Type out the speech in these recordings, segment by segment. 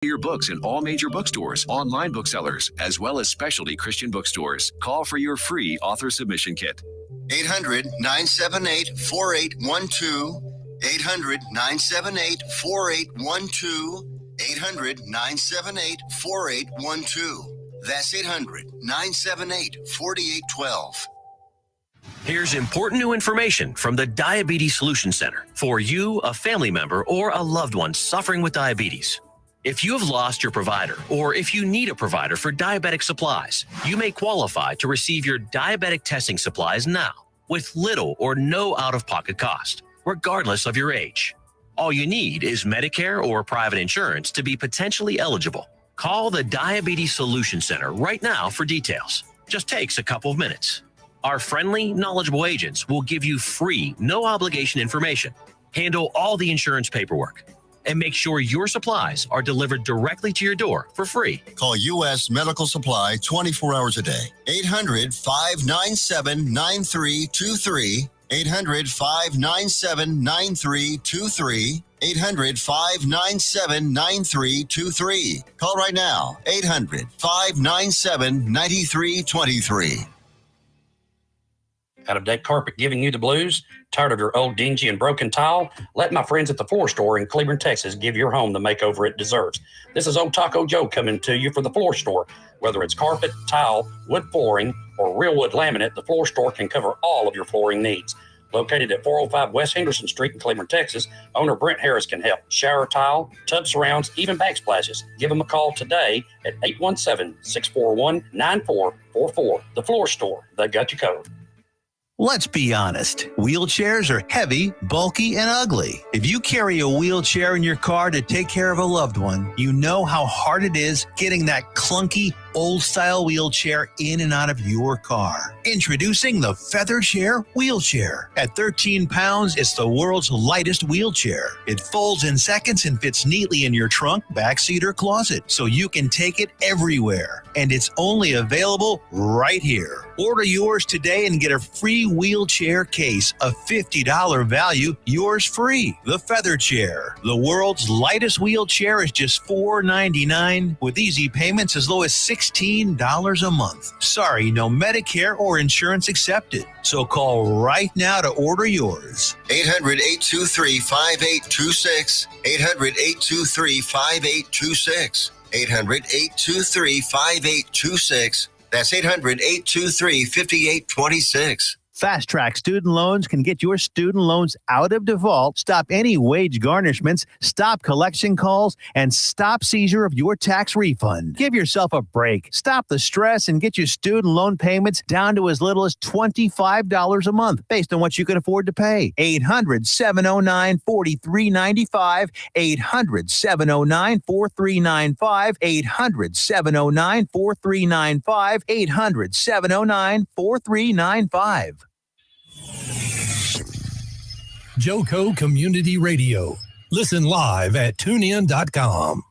Your books in all major bookstores, online booksellers, as well as specialty Christian bookstores. Call for your free author submission kit. 800-978-4812. 800-978-4812. 800-978-4812. That's 800-978-4812. Here's important new information from the Diabetes Solution Center for you, a family member, or a loved one suffering with diabetes. If you have lost your provider, or if you need a provider for diabetic supplies, you may qualify to receive your diabetic testing supplies now with little or no out-of-pocket cost, regardless of your age. All you need is Medicare or private insurance to be potentially eligible. Call the Diabetes Solution Center right now for details. Just takes a couple of minutes. Our friendly, knowledgeable agents will give you free, no-obligation information, handle all the insurance paperwork, and make sure your supplies are delivered directly to your door for free. Call U.S. Medical Supply 24 hours a day. 800-597-9323. 800-597-9323. 800-597-9323. Call right now. 800-597-9323. Out-of-date carpet giving you the blues? Tired of your old dingy and broken tile? Let my friends at the Floor Store in Cleveland, Texas give your home the makeover it deserves. This is Old Taco Joe coming to you for the Floor Store. Whether it's carpet, tile, wood flooring, or real wood laminate, the Floor Store can cover all of your flooring needs. Located at 405 West Henderson Street in Cleveland, Texas, owner Brent Harris can help. Shower tile, tub surrounds, even backsplashes. Give them a call today at 817-641-9444. The Floor Store, they've got you covered. Let's be honest. Wheelchairs are heavy, bulky, and ugly. If you carry a wheelchair in your car to take care of a loved one, you know how hard it is getting that clunky, old-style wheelchair in and out of your car. Introducing the Feather Chair Wheelchair. At 13 pounds, it's the world's lightest wheelchair. It folds in seconds and fits neatly in your trunk, backseat, or closet, so you can take it everywhere. And it's only available right here. Order yours today and get a free wheelchair case, a $50 value, yours free. The Feather Chair. The world's lightest wheelchair is just $4.99 with easy payments as low as $16 a month. Sorry, no Medicare or insurance accepted. So call right now to order yours. 800-823-5826. 800-823-5826. 800-823-5826. That's 800-823-5826. Fast Track Student Loans can get your student loans out of default, stop any wage garnishments, stop collection calls, and stop seizure of your tax refund. Give yourself a break. Stop the stress and get your student loan payments down to as little as $25 a month based on what you can afford to pay. 800-709-4395. 800-709-4395. 800-709-4395. 800-709-4395. Joco Community Radio. Listen live at tunein.com.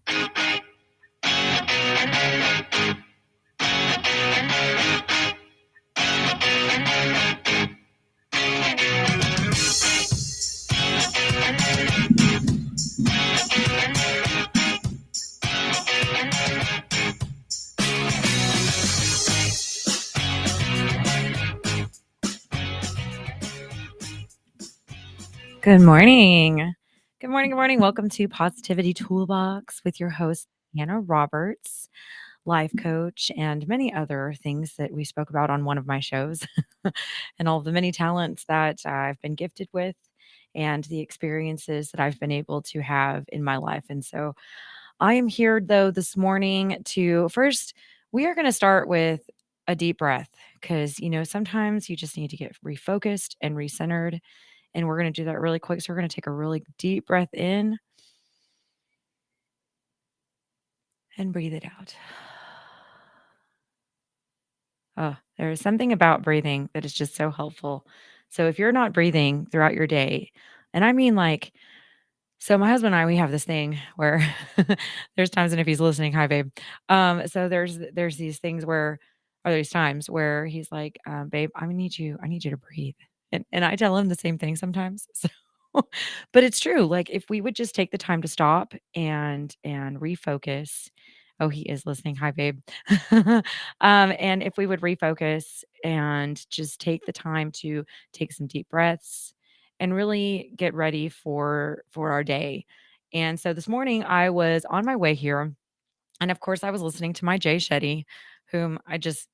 Good morning. Good morning. Good morning. Welcome to Positivity Toolbox with your host, Hannah Roberts, life coach, and many other things that we spoke about on one of my shows, and all of the many talents that I've been gifted with and the experiences that I've been able to have in my life. And so I am here, though, this morning to first, we are going to start with a deep breath because, sometimes you just need to get refocused and recentered. And we're going to do that really quick. So we're going to take a really deep breath in and breathe it out. Oh, there is something about breathing that is just so helpful. So if you're not breathing throughout your day, and I mean so my husband and I, we have this thing where there's times, and if he's listening, hi babe. So there's these things or there's times where he's like, babe, I need you to breathe. And I tell him the same thing sometimes. So But it's true. Like if we would just take the time to stop and refocus. Oh, he is listening. Hi, babe. And if we would refocus and just take the time to take some deep breaths and really get ready for our day. And so this morning I was on my way here, and of course, I was listening to my Jay Shetty, whom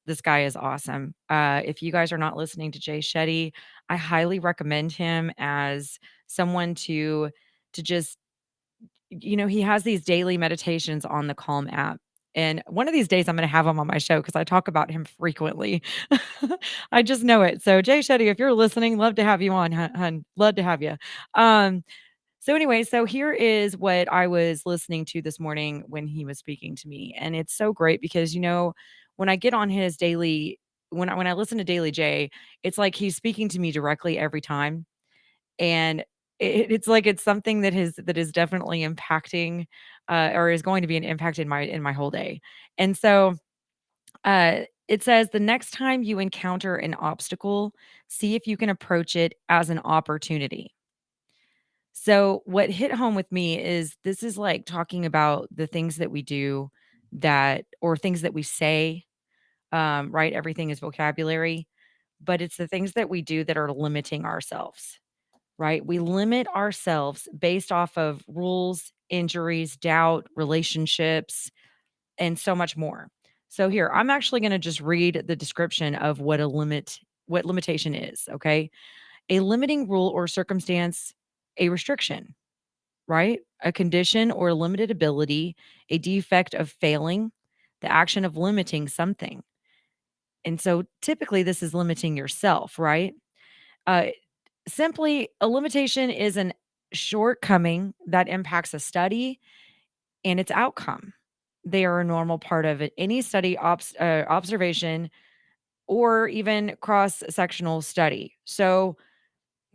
this guy is awesome. If you guys are not listening to Jay Shetty, I highly recommend him as someone to just, he has these daily meditations on the Calm app. And one of these days, I'm going to have him on my show because I talk about him frequently. I just know it. So, Jay Shetty, if you're listening, love to have you on, hun. Love to have you. Um, so anyway, so here is what I was listening to this morning when he was speaking to me. And it's so great because when I get on his daily when I listen to Daily J, it's like he's speaking to me directly every time. And it's like it's something that is definitely impacting or is going to be an impact in my whole day. And so it says the next time you encounter an obstacle, see if you can approach it as an opportunity. So what hit home with me is this is like talking about the things that we do or things that we say, right? Everything is vocabulary, but it's the things that we do that are limiting ourselves, right? We limit ourselves based off of rules, injuries, doubt, relationships, and so much more. So here, I'm actually going to just read the description of what limitation is, okay? A limiting rule or circumstance, a restriction, right? A condition or limited ability, a defect of failing, the action of limiting something. And so typically this is limiting yourself, right? Uh, Simply, a limitation is an shortcoming that impacts a study and its outcome. They are a normal part of it. Any study, observation, or even cross sectional study. So,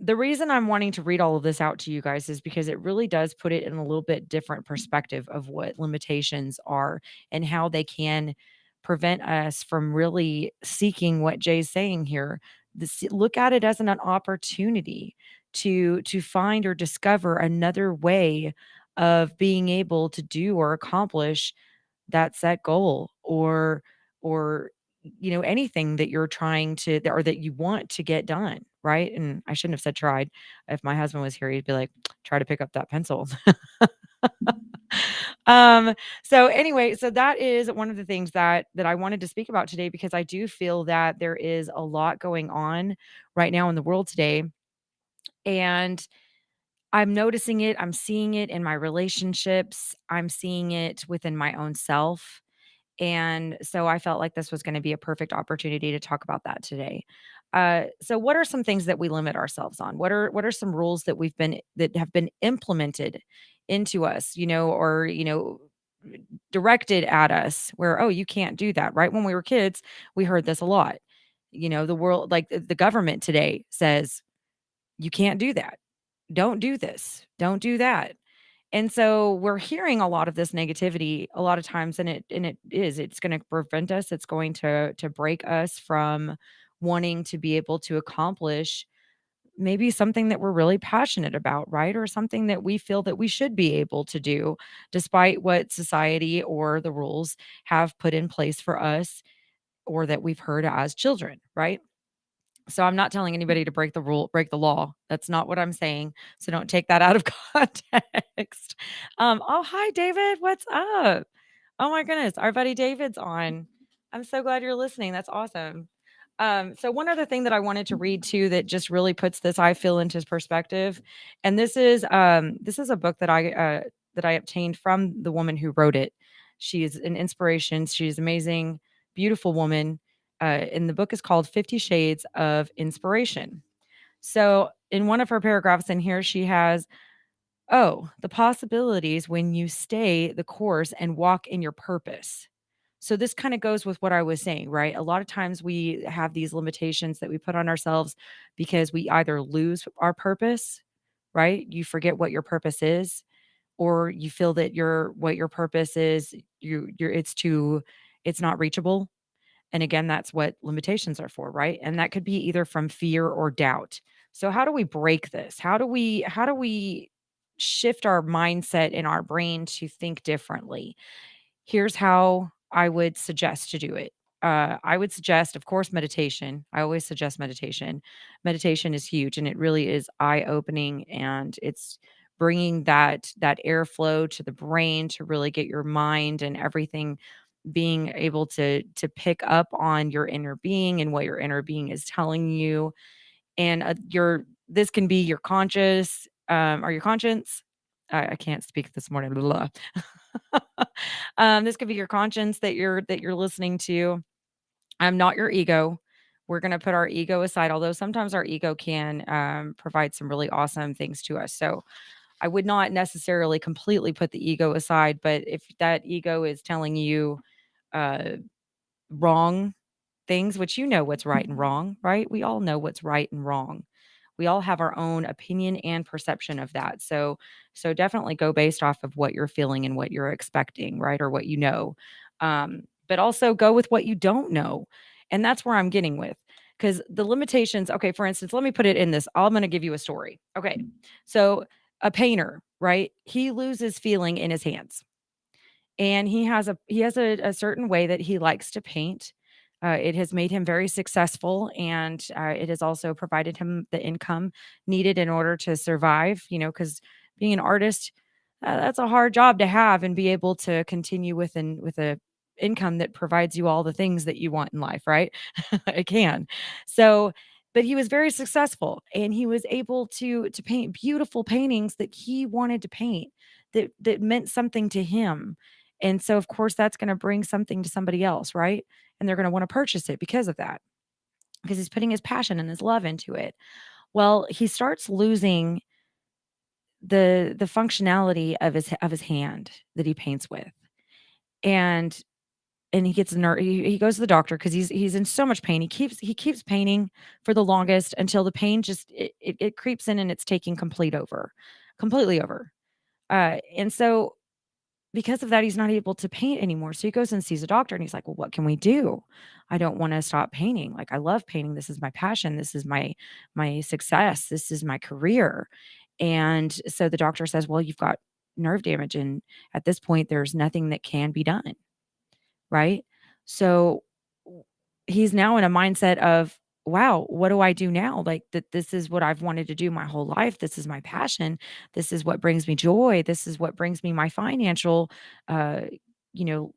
the reason I'm wanting to read all of this out to you guys is because it really does put it in a little bit different perspective of what limitations are and how they can prevent us from really seeking what Jay's saying here. Look at it as an opportunity to find or discover another way of being able to do or accomplish that set goal or anything that you're trying to or that you want to get done, right? And I shouldn't have said tried. If my husband was here, he'd be like, try to pick up that pencil. um so anyway, so that is one of the things that I wanted to speak about today, because I do feel that there is a lot going on right now in the world today, and I'm noticing it, I'm seeing it in my relationships, I'm seeing it within my own self. And so I felt like this was going to be a perfect opportunity to talk about that today. So what are some things that we limit ourselves on? What are some rules that have been implemented into us, or directed at us where, oh, you can't do that, right? When we were kids, we heard this a lot. The world, like the government today says, you can't do that. Don't do this. Don't do that. And so we're hearing a lot of this negativity a lot of times, and it's going to prevent us. It's going to break us from wanting to be able to accomplish maybe something that we're really passionate about, right? Or something that we feel that we should be able to do despite what society or the rules have put in place for us or that we've heard as children, right? So I'm not telling anybody to break the law. That's not what I'm saying. So don't take that out of context. Oh, hi, David. What's up? Oh my goodness. Our buddy David's on. I'm so glad you're listening. That's awesome. So one other thing that I wanted to read too that just really puts this, I feel, into perspective. And this is a book that I obtained from the woman who wrote it. She is an inspiration. She's amazing, beautiful woman, and the book is called 50 Shades of Inspiration. So, in one of her paragraphs in here, she has, oh, the possibilities when you stay the course and walk in your purpose. So, this kind of goes with what I was saying, right? A lot of times we have these limitations that we put on ourselves because we either lose our purpose, right? You forget what your purpose is, or you feel that what your purpose is, it's not reachable, And again, that's what limitations are for, right? And that could be either from fear or doubt. So how do we break this? How do we shift our mindset in our brain to think differently? Here's how I would suggest to do it. I would suggest, of course, meditation. I always suggest meditation. Meditation is huge, and it really is eye opening, and it's bringing that airflow to the brain to really get your mind and everything being able to pick up on your inner being and what your inner being is telling you. And your this can be your conscious or your conscience. I can't speak this morning. Blah. This could be your conscience that you're listening to. I'm not your ego. We're going to put our ego aside, although sometimes our ego can provide some really awesome things to us. So I would not necessarily completely put the ego aside, but if that ego is telling you uh, wrong things, which you know what's right and wrong, right? We all know what's right and wrong. We all have our own opinion and perception of that. So definitely go based off of what you're feeling and what you're expecting, right? Or what you know. But also go with what you don't know. And that's where I'm getting with. Because the limitations, okay, for instance, let me put it in this. I'm going to give you a story. Okay. So a painter, right? He loses feeling in his hands, and he has a certain way that he likes to paint. It has made him very successful, and it has also provided him the income needed in order to survive. Because being an artist, that's a hard job to have and be able to continue with a income that provides you all the things that you want in life, right? It can. So, but he was very successful, and he was able to paint beautiful paintings that he wanted to paint, that meant something to him. And so, of course, that's gonna bring something to somebody else, right? And they're gonna wanna purchase it because of that, because he's putting his passion and his love into it. Well, he starts losing the functionality of his hand that he paints with. And he gets he goes to the doctor because he's in so much pain. He keeps painting for the longest until the pain just it creeps in and it's taking completely over. And so because of that, he's not able to paint anymore. So he goes and sees a doctor and he's like, "Well, what can we do? I don't want to stop painting. Like I love painting. This is my passion. This is my success. This is my career." And so the doctor says, "Well, you've got nerve damage and at this point there's nothing that can be done." Right? So w he's now in a mindset of, "Wow, what do I do now? Like, this is what I've wanted to do my whole life. This is my passion. This is what brings me joy. This is what brings me my financial, uh, you know,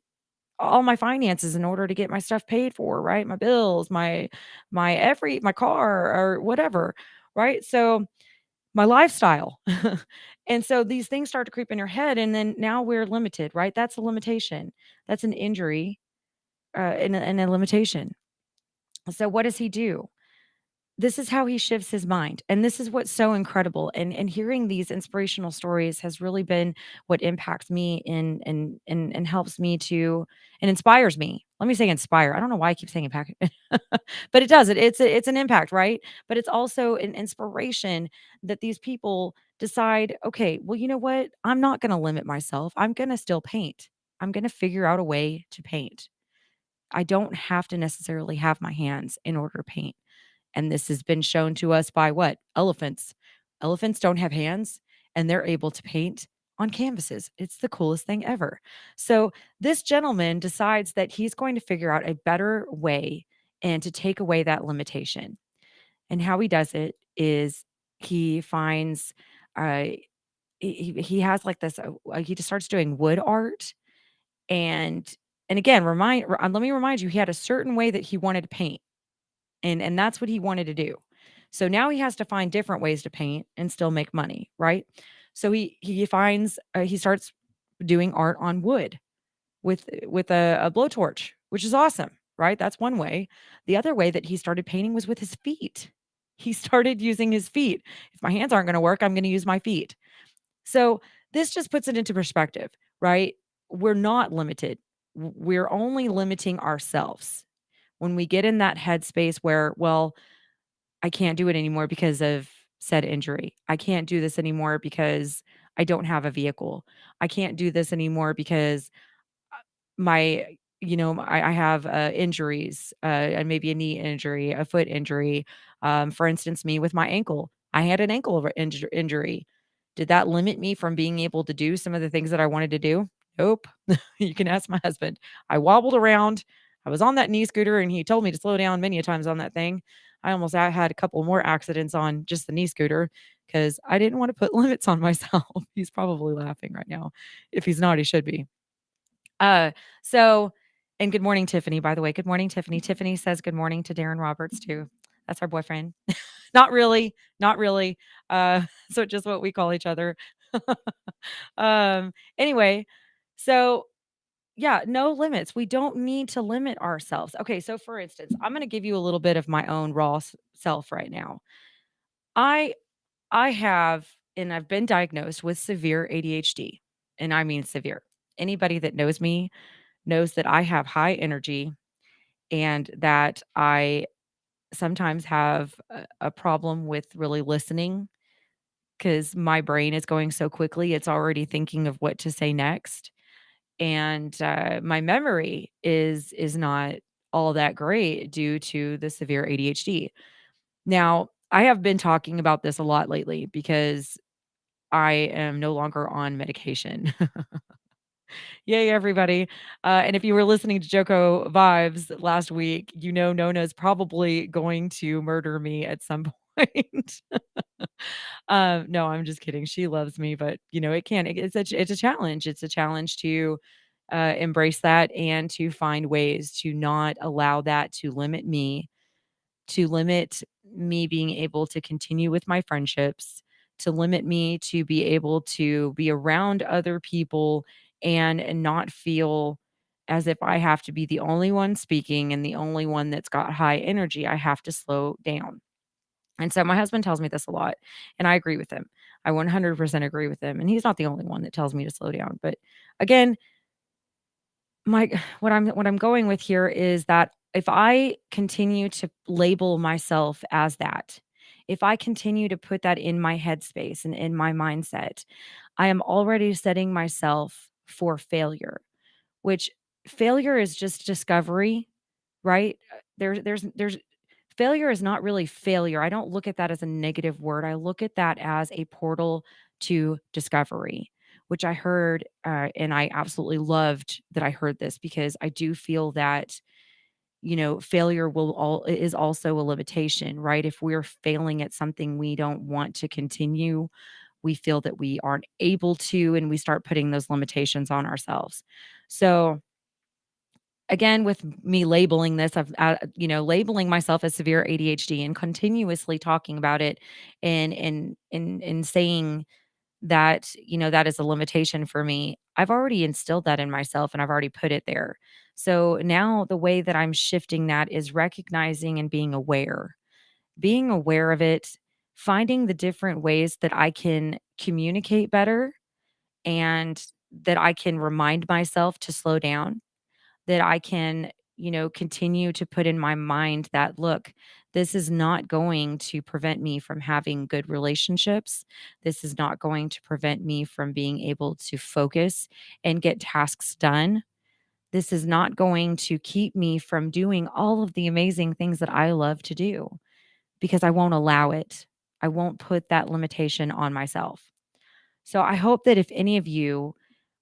all my finances in order to get my stuff paid for, right? My bills, my car or whatever." Right? So, my lifestyle. And so these things start to creep in your head, and then now we're limited, right? That's a limitation. That's an injury and a limitation. So what does he do? This is how he shifts his mind, and this is what's so incredible. And hearing these inspirational stories has really been what impacts me and helps me to and inspires me. Let me say inspire. I don't know why I keep saying impact, but it does. It's an impact, right? But it's also an inspiration that these people decide, okay, well, you know what? I'm not going to limit myself. I'm going to still paint. I'm going to figure out a way to paint. I don't have to necessarily have my hands in order to paint. And this has been shown to us by what? Elephants. Elephants don't have hands and they're able to paint on canvases. It's the coolest thing ever. So this gentleman decides that he's going to figure out a better way and to take away that limitation. And how he does it is he finds uh he has like this he just starts doing wood art. And again, let me remind you, he had a certain way that he wanted to paint, and that's what he wanted to do. So now he has to find different ways to paint and still make money, right? So he starts doing art on wood with a blowtorch, which is awesome, right? That's one way. The other way that he started painting was with his feet. He started using his feet. If my hands aren't going to work, I'm going to use my feet. So this just puts it into perspective, right? We're not limited. We're only limiting ourselves when we get in that headspace where, well, I can't do it anymore because of said injury. I can't do this anymore because I don't have a vehicle. I can't do this anymore because my I have injuries, and maybe a knee injury, a foot injury. For instance, me with my ankle, I had an ankle injury. Did that limit me from being able to do some of the things that I wanted to do? Nope. You can ask my husband. I wobbled around. I was on that knee scooter, and he told me to slow down many a times on that thing. I had a couple more accidents on just the knee scooter because I didn't want to put limits on myself. He's probably laughing right now. If he's not, he should be. Uh, so and good morning, Tiffany, by the way. Good morning, Tiffany. Tiffany says good morning to Darren Roberts too. That's our boyfriend. Not really, not really. Uh, so just what we call each other. Anyway, so yeah, no limits. We don't need to limit ourselves. Okay, so for instance, I'm going to give you a little bit of my own raw self right now. I I have and I've been diagnosed with severe ADHD, and I mean severe. Anybody that knows me knows that I have high energy and that I sometimes have a problem with really listening because my brain is going so quickly. It's already thinking of what to say next. And my memory is not all that great due to the severe ADHD. Now, I have been talking about this a lot lately because I am no longer on medication. Yay, everybody. And if you were listening to Joko Vibes last week, Nona's probably going to murder me at some point. No, I'm just kidding. She loves me, but it's a challenge. It's a challenge to embrace that and to find ways to not allow that to limit me being able to continue with my friendships, to limit me to be able to be around other people and not feel as if I have to be the only one speaking and the only one that's got high energy. I have to slow down. And so my husband tells me this a lot, and I agree with him. I 100% agree with him. And he's not the only one that tells me to slow down. But again, my what I'm going with here is that if I continue to label myself as that, if I continue to put that in my headspace and in my mindset, I am already setting myself for failure, which failure is just discovery, right? There's failure is not really failure. I don't look at that as a negative word. I look at that as a portal to discovery, which I heard, and I absolutely loved that I heard this because I do feel that failure is also a limitation, right? If we're failing at something we don't want to continue, we feel that we aren't able to, and we start putting those limitations on ourselves. So again, with me labeling this, labeling myself as severe ADHD and continuously talking about it and saying that, that is a limitation for me. I've already instilled that in myself and I've already put it there. So now the way that I'm shifting that is recognizing and being aware of it, finding the different ways that I can communicate better and that I can remind myself to slow down, that I can, continue to put in my mind that, look, this is not going to prevent me from having good relationships. This is not going to prevent me from being able to focus and get tasks done. This is not going to keep me from doing all of the amazing things that I love to do because I won't allow it. I won't put that limitation on myself. So I hope that if any of you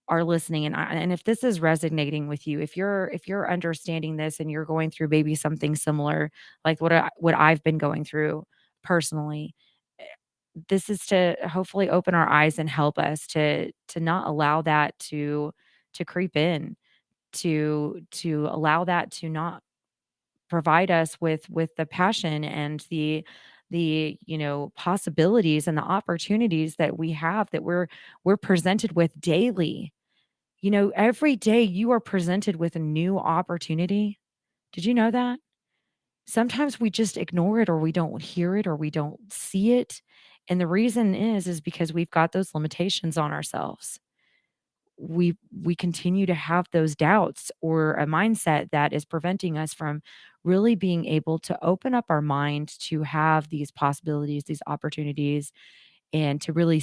are listening and if this is resonating with you, if you're understanding this and you're going through maybe something similar like what I've been going through personally, eh, this is to hopefully open our eyes and help us to not allow that to creep in, to allow that to not provide us with the passion and the possibilities and the opportunities that we have that we're presented with daily. Every day you are presented with a new opportunity. Did you know that? Sometimes we just ignore it or we don't hear it or we don't see it. And the reason is because we've got those limitations on ourselves. We continue to have those doubts or a mindset that is preventing us from really being able to open up our mind to have these possibilities, these opportunities, and to really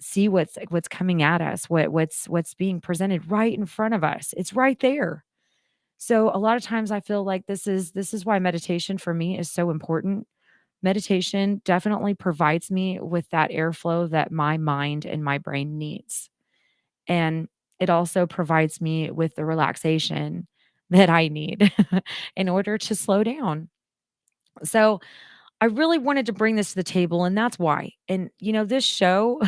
see what's coming at us, what's being presented right in front of us. It's right there. So a lot of times I feel like this is why meditation for me is so important. Meditation definitely provides me with that airflow that my mind and my brain needs. And it also provides me with the relaxation that I need in order to slow down. So I really wanted to bring this to the table, and that's why. And, this show,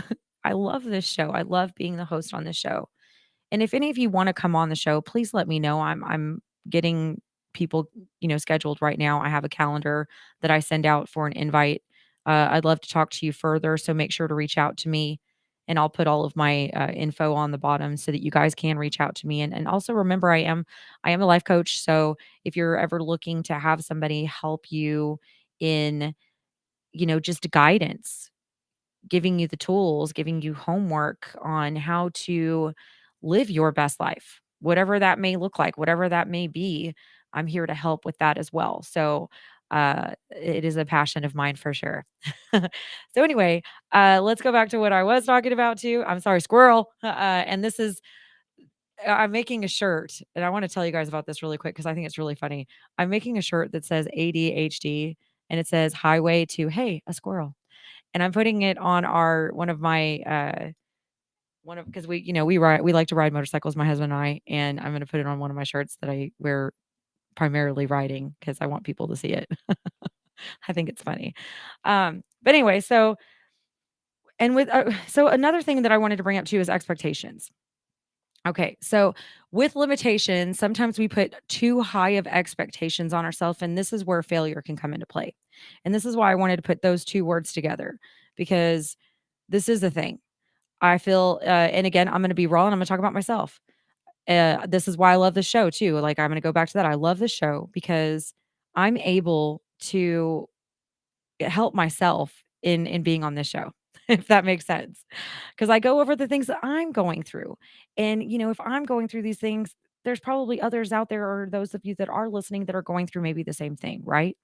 I love this show. I love being the host on this show. And if any of you want to come on the show, please let me know. I'm getting people, scheduled right now. I have a calendar that I send out for an invite. I'd love to talk to you further, so make sure to reach out to me, and I'll put all of my info on the bottom so that you guys can reach out to me. And also remember, I am a life coach. So if you're ever looking to have somebody help you in, just guidance, giving you the tools, giving you homework on how to live your best life, whatever that may look like, whatever that may be. I'm here to help with that as well. So it is a passion of mine for sure. So anyway, let's go back to what I was talking about too. I'm sorry, squirrel. And this is I'm making a shirt, and I want to tell you guys about this really quick because I think it's really funny. I'm making a shirt that says ADHD, and it says highway to hey, a squirrel. And I'm putting it on our one of my, one of because we like to ride motorcycles, my husband and I, and I'm gonna put it on one of my shirts that I wear primarily riding because I want people to see it. I think it's funny. But anyway, so another thing that I wanted to bring up too is expectations. Okay, so with limitations, sometimes we put too high of expectations on ourselves, and this is where failure can come into play. And this is why I wanted to put those two words together because this is the thing. I feel, and again, I'm going to be raw and I'm going to talk about myself. This is why I love this show too. Like, I'm going to go back to that. I love this show because I'm able to help myself in being on this show, if that makes sense. Because I go over the things that I'm going through. And, if I'm going through these things, there's probably others out there or those of you that are listening that are going through maybe the same thing, right?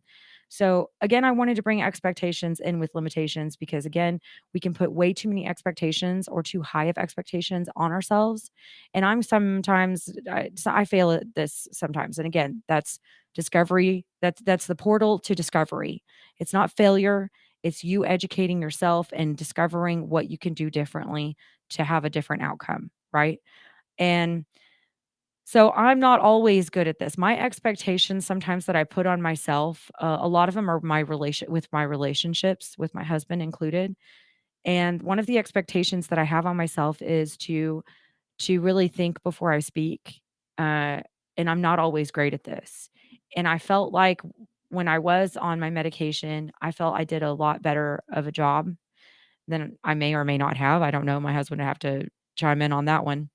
So again, I wanted to bring expectations in with limitations because again, we can put way too many expectations or too high of expectations on ourselves. And I fail at this sometimes. And again, that's discovery. That's the portal to discovery. It's not failure. It's you educating yourself and discovering what you can do differently to have a different outcome, right? And so I'm not always good at this. My expectations sometimes that I put on myself, a lot of them are my relationships with my husband included. And one of the expectations that I have on myself is to really think before I speak. Uh, and I'm not always great at this. And I felt like when I was on my medication, I felt I did a lot better of a job than I may or may not have. I don't know. My husband would have to chime in on that one.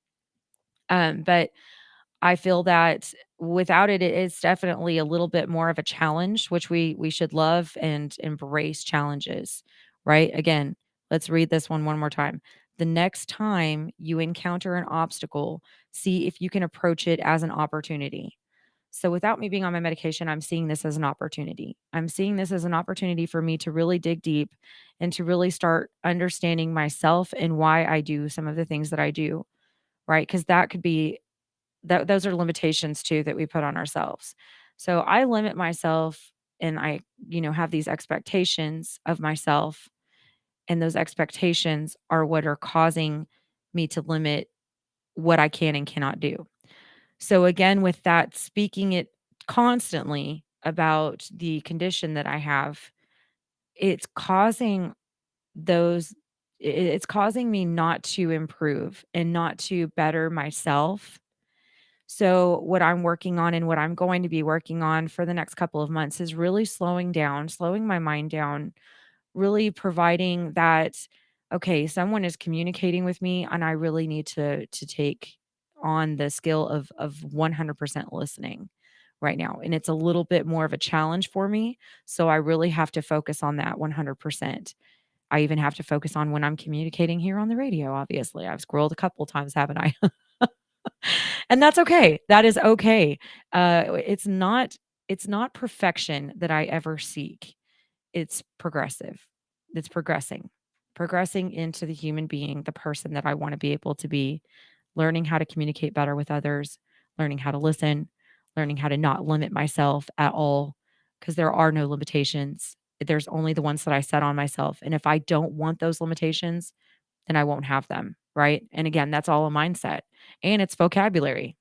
But I feel that without it, it is definitely a little bit more of a challenge, which we should love and embrace challenges, right? Again, let's read this one more time. The next time you encounter an obstacle, see if you can approach it as an opportunity. So without me being on my medication, I'm seeing this as an opportunity. I'm seeing this as an opportunity for me to really dig deep and to really start understanding myself and why I do some of the things that I do, right? Because that could be those are limitations too that we put on ourselves. So I limit myself and I, have these expectations of myself, and those expectations are what are causing me to limit what I can and cannot do. So again, with that, speaking it constantly about the condition that I have, it's causing those it's causing me not to improve and not to better myself. So, what I'm working on and what I'm going to be working on for the next couple of months is really slowing down, slowing my mind down, really providing that, okay, someone is communicating with me and I really need to take on the skill of 100% listening right now. And it's a little bit more of a challenge for me. So I really have to focus on that 100%. I even have to focus on when I'm communicating here on the radio. Obviously, I've scrolled a couple times, haven't I? And that's okay. That is okay. It's not perfection that I ever seek. It's progressive. It's progressing. progressing into the human being, the person that I want to be able to be, learning how to communicate better with others, learning how to listen, learning how to not limit myself at all, because there are no limitations. There's only the ones that I set on myself. And if I don't want those limitations, then I won't have them. Right. And again, that's all a mindset and it's vocabulary.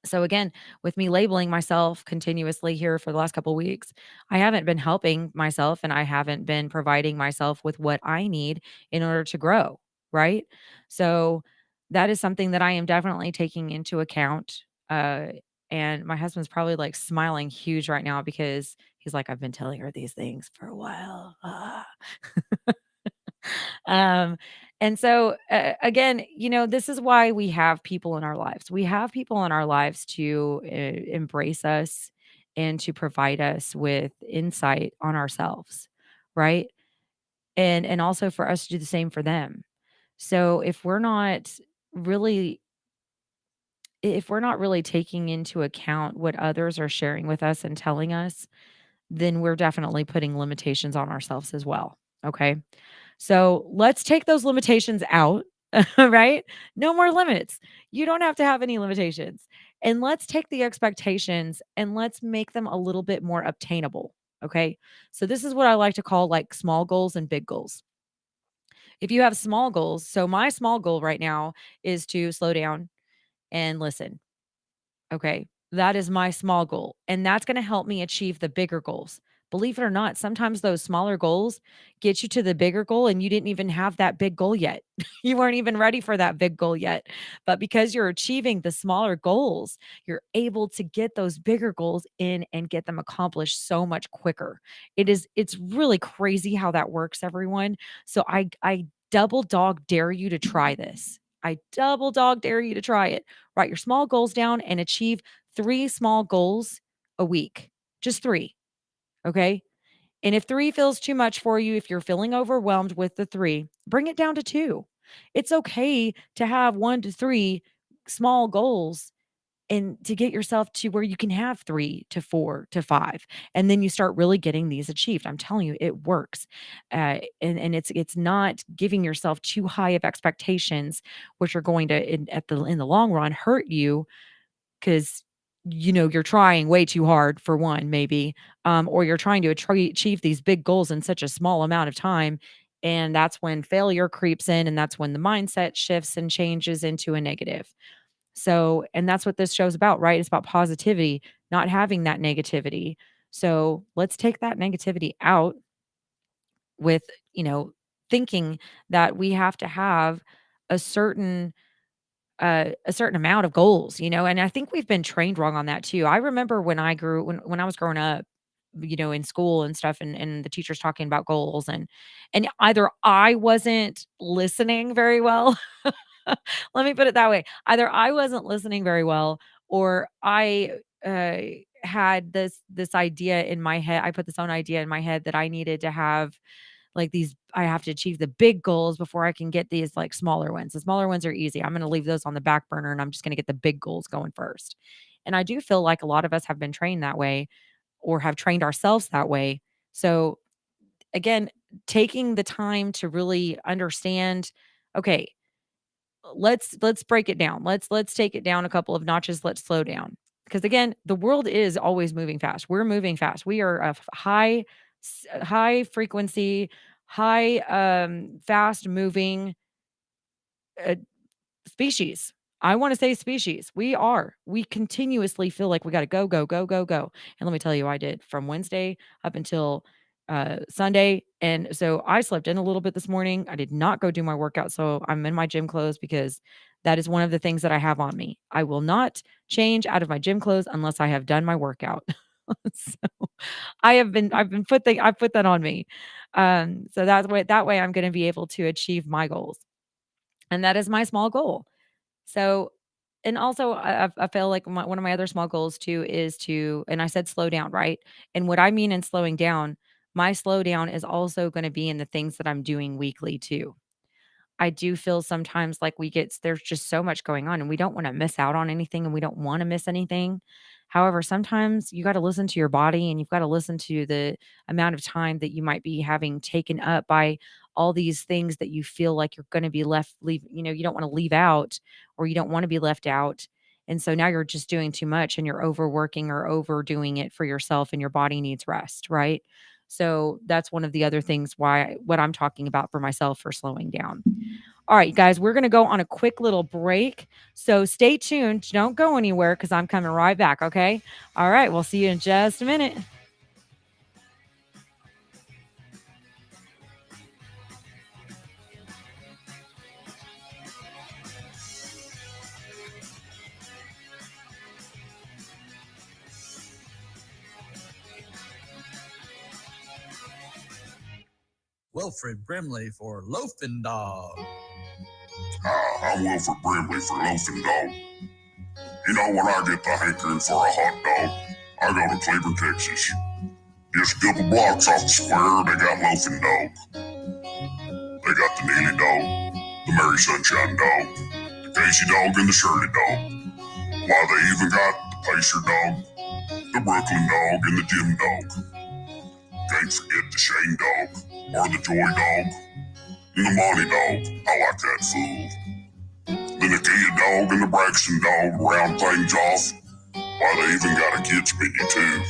So again, with me labeling myself continuously here for the last couple of weeks, I haven't been helping myself and I haven't been providing myself with what I need in order to grow, right? So that is something that I am definitely taking into account. And my husband's probably like smiling huge right now because he's like, I've been telling her these things for a while. Ah. Um, and so again, this is why we have people in our lives. We have people in our lives to embrace us and to provide us with insight on ourselves, right? And also for us to do the same for them. So really if we're not really taking into account what others are sharing with us and telling us, then we're definitely putting limitations on ourselves as well. Okay. So let's take those limitations out, right? No more limits. You don't have to have any limitations. And let's take the expectations and let's make them a little bit more obtainable. Okay. So this is what I like to call like small goals and big goals. If you have small goals, so my small goal right now is to slow down and listen. Okay. That is my small goal. And that's going to help me achieve the bigger goals. Believe it or not, sometimes those smaller goals get you to the bigger goal and you didn't even have that big goal yet. You weren't even ready for that big goal yet. But because you're achieving the smaller goals, you're able to get those bigger goals in and get them accomplished so much quicker. It's really crazy how that works, everyone. So I double dog dare you to try this. I double dog dare you to try it. Write your small goals down and achieve 3 small goals a week. Just 3, okay? And if 3 feels too much for you, if you're feeling overwhelmed with the 3, bring it down to 2. It's okay to have 1 to 3 small goals and to get yourself to where you can have 3 to 4 to 5, and then you start really getting these achieved. I'm telling you, it works. And it's not giving yourself too high of expectations, which are going to in the long run hurt you 'cause, you're trying way too hard for one, maybe, or you're trying to achieve these big goals in such a small amount of time, and that's when failure creeps in, and that's when the mindset shifts and changes into a negative. So and that's what this show's about, right? It's about positivity, not having that negativity. So, let's take that negativity out with, thinking that we have to have a certain a certain amount of goals, and I think we've been trained wrong on that too. I remember when I was growing up, in school and stuff and the teachers talking about goals and either I wasn't listening very well. Let me put it that way. Either I wasn't listening very well or I uh had this idea in my head. I put this own idea in my head that I needed to have like these I have to achieve the big goals before I can get these like smaller ones. The smaller ones are easy. I'm going to leave those on the back burner and I'm just going to get the big goals going first. And I do feel like a lot of us have been trained that way or have trained ourselves that way. So again, taking the time to really understand, okay, let's break it down. Let's take it down a couple of notches. Let's slow down. Because again, the world is always moving fast. We're moving fast. We are a high frequency, high fast moving uh, species. I want to say species. We are. We continuously feel like we got to go, go, go, go, go. And let me tell you, I did from Wednesday up until Sunday. And so I slept in a little bit this morning. I did not go do my workout. So I'm in my gym clothes because that is one of the things that I have on me. I will not change out of my gym clothes unless I have done my workout. So I've put that on me. So that way I'm going to be able to achieve my goals. And that is my small goal. So, and also I feel like one of my other small goals too is to, and I said slow down, right? And what I mean in slowing down, my slow down is also going to be in the things that I'm doing weekly too. I do feel sometimes like there's just so much going on and we don't want to miss out on anything and we don't want to miss anything. However, sometimes you got to listen to your body and you've got to listen to the amount of time that you might be having taken up by all these things that you feel like you're going to be you don't want to leave out, or you don't want to be left out. And so now you're just doing too much and you're overworking or overdoing it for yourself, and your body needs rest, right? So that's one of the other things what I'm talking about for myself for slowing down. All right, guys, we're going to go on a quick little break. So stay tuned. Don't go anywhere because I'm coming right back. Okay. All right. We'll see you in just a minute. Wilfred Brimley for Loafing Dog. I'm Wilfred Brimley for Loafing Dog. You know, when I get the hankering for a hot dog, I go to Cleveland, Texas. Just a couple blocks off the square, they got Loafing Dog. They got the Neely Dog, the Mary Sunshine Dog, the Casey Dog, and the Shirley Dog. Why, they even got the Pacer Dog, the Brooklyn Dog, and the Jim Dog. Can't forget the Shane Dog, or the Joy Dog, and the Monty Dog. I like that fool. Then the Kia Dog and the Braxton Dog round things off. Why, they even got a kids menu too.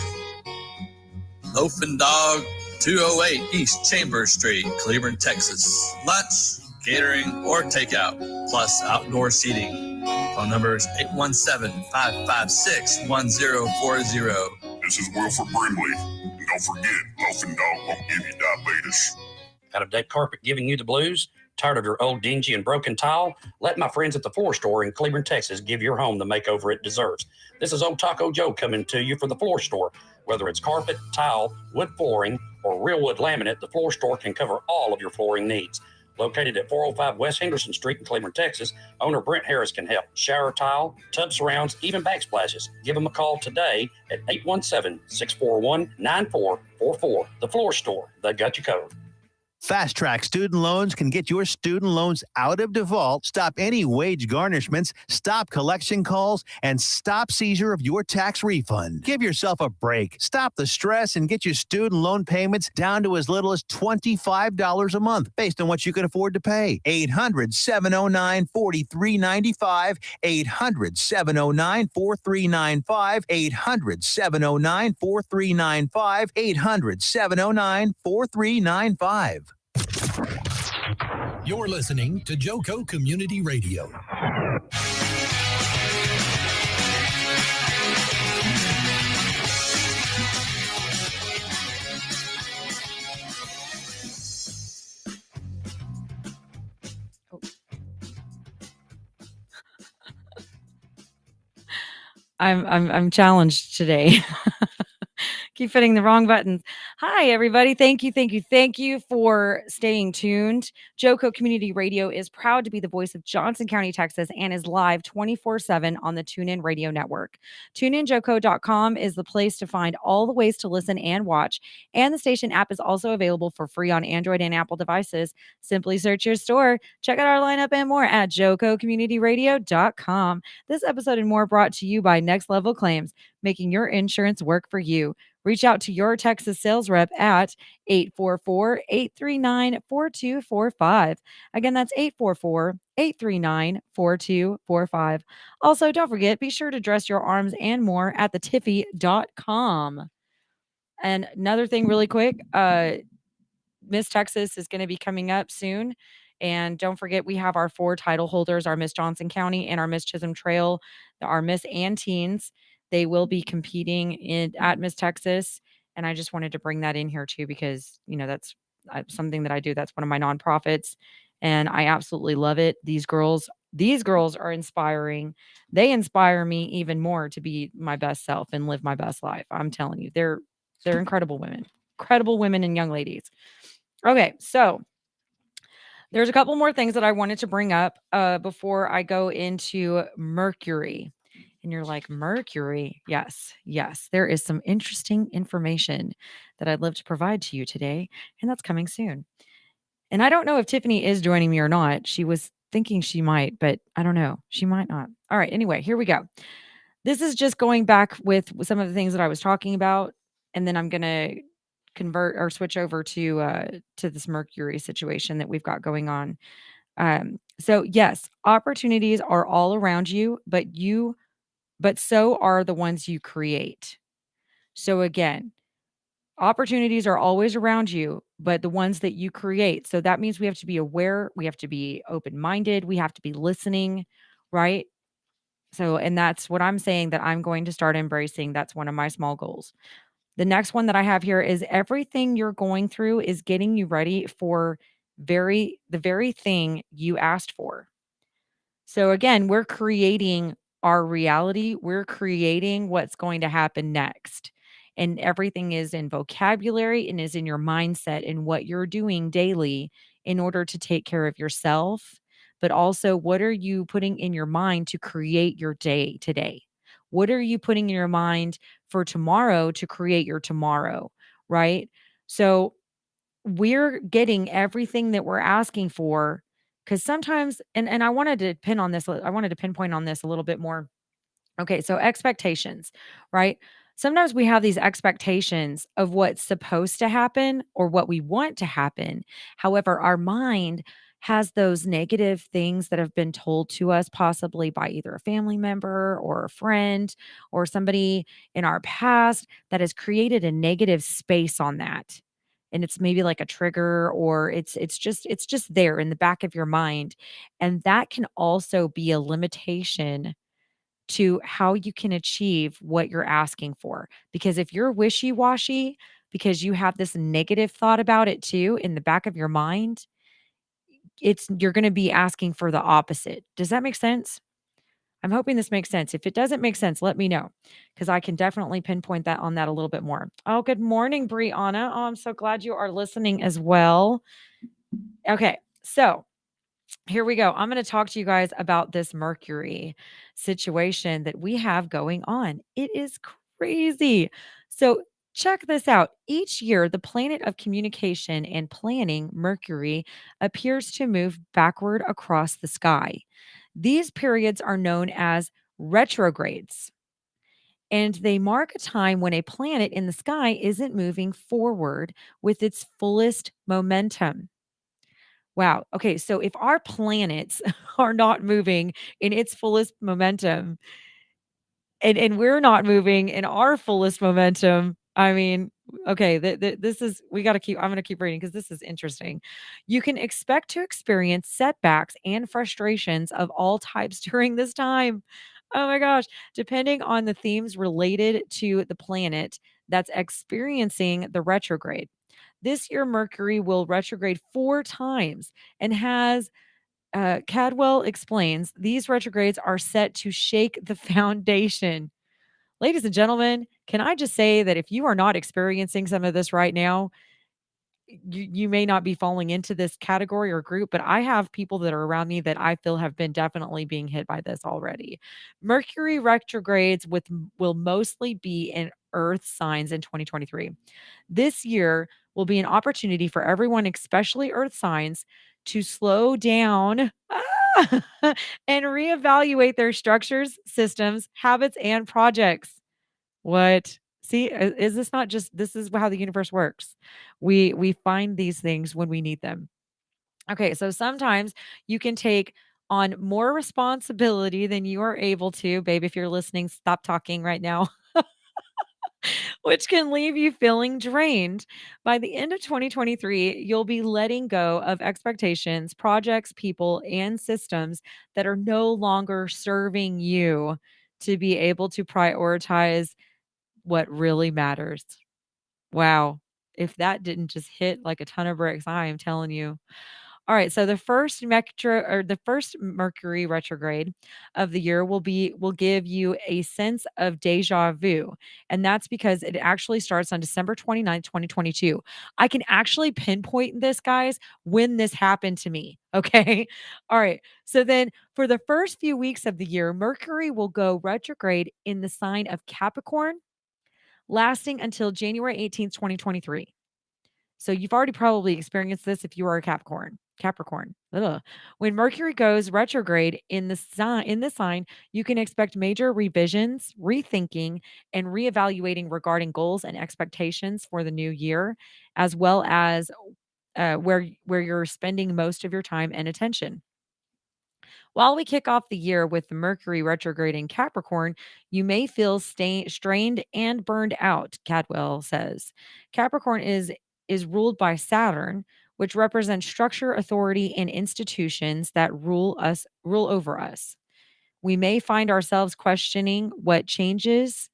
Loafing Dog, 208 East Chambers Street, Cleveland, Texas. Lunch, catering, or takeout, plus outdoor seating. Phone numbers 817-556-1040. This is Wilfred Brimley. And don't forget, Loafing Dog won't give you diabetes. Out of dead carpet giving you the blues? Tired of your old dingy and broken tile? Let my friends at the Floor Store in Cleveland, Texas give your home the makeover it deserves. This is Old Taco Joe coming to you for the Floor Store. Whether it's carpet, tile, wood flooring, or real wood laminate, the Floor Store can cover all of your flooring needs. Located at 405 West Henderson Street in Cleveland, Texas, owner Brent Harris can help. Shower tile, tub surrounds, even backsplashes. Give them a call today at 817-641-9444. The Floor Store, they got you covered. Fast Track Student Loans can get your student loans out of default, stop any wage garnishments, stop collection calls, and stop seizure of your tax refund. Give yourself a break. Stop the stress and get your student loan payments down to as little as $25 a month based on what you can afford to pay. 800-709-4395, 800-709-4395, 800-709-4395, 800-709-4395. You're listening to JoCo Community Radio. I'm challenged today. Keep hitting the wrong buttons. Hi, everybody. Thank you for staying tuned. JoCo Community Radio is proud to be the voice of Johnson County, Texas, and is live 24/7 on the TuneIn Radio Network. TuneInJoCo.com is the place to find all the ways to listen and watch, and the station app is also available for free on Android and Apple devices. Simply search your store. Check out our lineup and more at JoCoCommunityRadio.com. This episode and more brought to you by Next Level Claims, making your insurance work for you. Reach out to your Texas sales rep at 844-839-4245. Again, that's 844-839-4245. Also, don't forget, be sure to dress your arms and more at thetiffy.com. And another thing really quick, Miss Texas is going to be coming up soon. And don't forget, we have our 4 title holders, our Miss Johnson County and our Miss Chisholm Trail, our Miss and Teens. They will be competing at Miss Texas. And I just wanted to bring that in here too, because, that's something that I do. That's one of my nonprofits. And I absolutely love it. These girls are inspiring. They inspire me even more to be my best self and live my best life. I'm telling you, they're incredible women and young ladies. Okay. So there's a couple more things that I wanted to bring up before I go into Mercury. And you're like, Mercury? Yes. There is some interesting information that I'd love to provide to you today, and that's coming soon. And I don't know if Tiffany is joining me or not. She was thinking she might, but I don't know. She might not. All right. Anyway, here we go. This is just going back with some of the things that I was talking about, and then I'm going to convert or switch over to this Mercury situation that we've got going on. So yes, opportunities are all around you, but so are the ones you create. So again, opportunities are always around you, but the ones that you create. So that means we have to be aware, we have to be open-minded, we have to be listening, right? So, and that's what I'm saying that I'm going to start embracing. That's one of my small goals. The next one that I have here is everything you're going through is getting you ready for the very thing you asked for. So again, we're creating our reality. We're creating what's going to happen next. And everything is in vocabulary and is in your mindset and what you're doing daily in order to take care of yourself. But also, what are you putting in your mind to create your day today? What are you putting in your mind for tomorrow to create your tomorrow? Right. So, we're getting everything that we're asking for because sometimes and I wanted to pin on this I wanted to pinpoint on this a little bit more. Okay, so expectations, right? Sometimes we have these expectations of what's supposed to happen or what we want to happen. However, our mind has those negative things that have been told to us, possibly by either a family member or a friend or somebody in our past that has created a negative space on that. And it's maybe like a trigger or it's just there in the back of your mind. And that can also be a limitation to how you can achieve what you're asking for. Because if you're wishy washy, because you have this negative thought about it too in the back of your mind, you're going to be asking for the opposite. Does that make sense? I'm hoping this makes sense. If it doesn't make sense, let me know because I can definitely pinpoint that on that a little bit more. Oh, good morning, Brianna. Oh, I'm so glad you are listening as well. Okay. So, here we go. I'm going to talk to you guys about this Mercury situation that we have going on. It is crazy. So, check this out. Each year, the planet of communication and planning, Mercury, appears to move backward across the sky. These periods are known as retrogrades, and they mark a time when a planet in the sky isn't moving forward with its fullest momentum. Wow. Okay. So if our planets are not moving in its fullest momentum and we're not moving in our fullest momentum, I mean, okay, this is, we got to keep, I'm going to keep reading because this is interesting. You can expect to experience setbacks and frustrations of all types during this time. Oh my gosh. Depending on the themes related to the planet that's experiencing the retrograde. This year, Mercury will retrograde 4 times and has Cadwell explains these retrogrades are set to shake the foundation. Ladies and gentlemen, can I just say that if you are not experiencing some of this right now, you may not be falling into this category or group, but I have people that are around me that I feel have been definitely being hit by this already. Mercury retrogrades will mostly be in earth signs in 2023. This year will be an opportunity for everyone, especially earth signs, to slow down and reevaluate their structures, systems, habits, and projects. What? See, is this not just this is how the universe works. We find these things when we need them. Okay, so sometimes you can take on more responsibility than you are able to. Babe, if you're listening, stop talking right now. Which can leave you feeling drained. By the end of 2023, you'll be letting go of expectations, projects, people, and systems that are no longer serving you to be able to prioritize what really matters. Wow. If that didn't just hit like a ton of bricks, I am telling you. All right, so the first Mercury retrograde of the year will give you a sense of deja vu. And that's because it actually starts on December 29th, 2022. I can actually pinpoint this, guys, when this happened to me. Okay. All right. So then for the first few weeks of the year, Mercury will go retrograde in the sign of Capricorn, lasting until January 18th, 2023. So you've already probably experienced this if you are a Capricorn. Capricorn. Ugh. When Mercury goes retrograde in the sign, you can expect major revisions, rethinking, and reevaluating regarding goals and expectations for the new year, as well as where you're spending most of your time and attention. While we kick off the year with the Mercury retrograde in Capricorn, you may feel strained and burned out, Cadwell says. Capricorn is ruled by Saturn, which represents structure, authority, and institutions that rule over us. We may find ourselves questioning what change is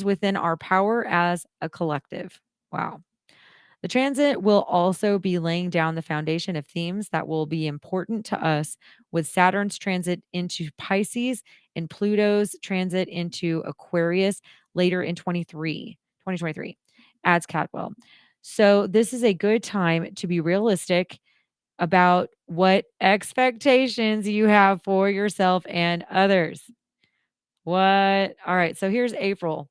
within our power as a collective. Wow. The transit will also be laying down the foundation of themes that will be important to us, with Saturn's transit into Pisces and Pluto's transit into Aquarius later in 2023, adds Cadwell. So, this is a good time to be realistic about what expectations you have for yourself and others. What? All right. So, here's April.